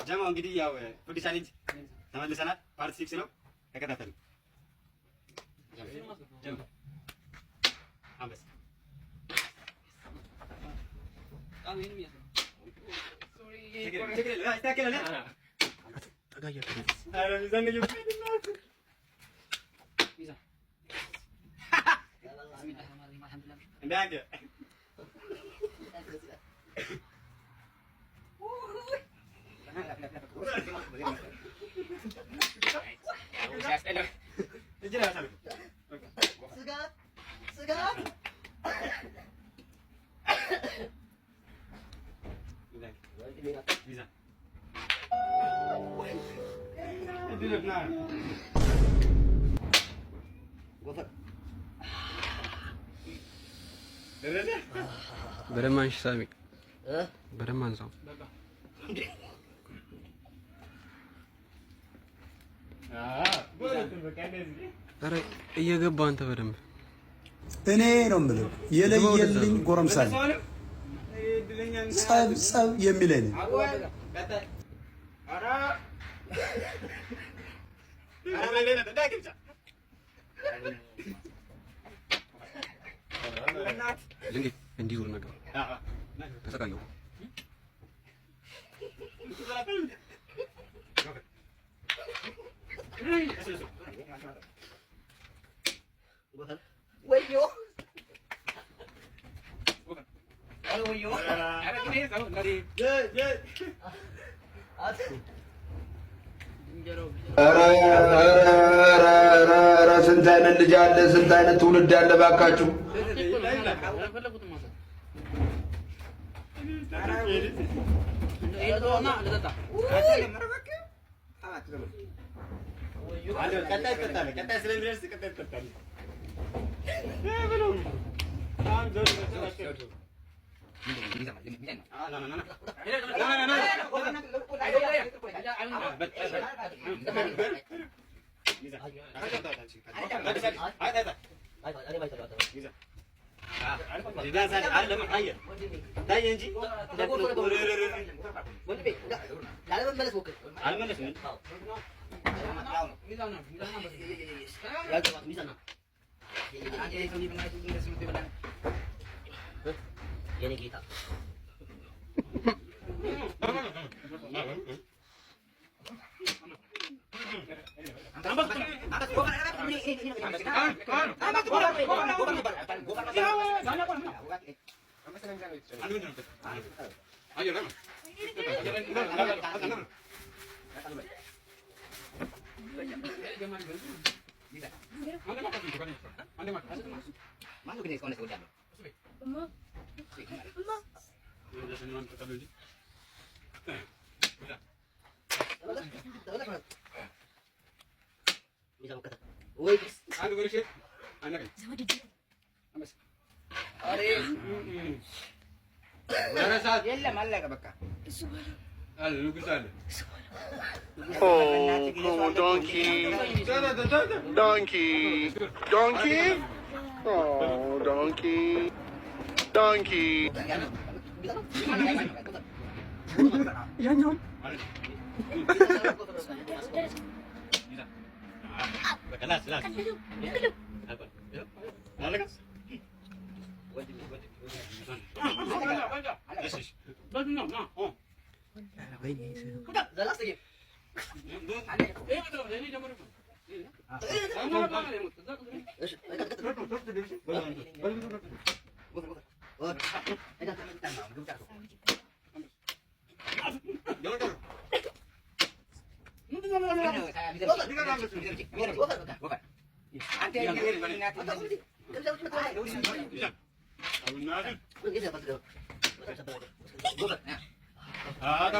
ጀማው እንግዲህ ያው ፉድ ቻሌንጅ ተመልሰናል። ፓርት 6 ነው። ተከታተሉ። ጀማው አንበስ በደንብ አንሺ ሳሚ፣ በደንብ አንሳው። ኧረ እየገባ አንተ በደንብ እኔ ነው የምልህ የለየልኝ ጎረምሳ ነኝ። ጸብ የሚለኝ እንዲሁ ነገር ተሰቃየሁ። ስንት አይነት ልጅ አለ፣ ስንት አይነት ትውልድ አለ። እባካችሁ Oh, donkey. Donkey. Donkey? Oh, donkey. Donkey. Ah,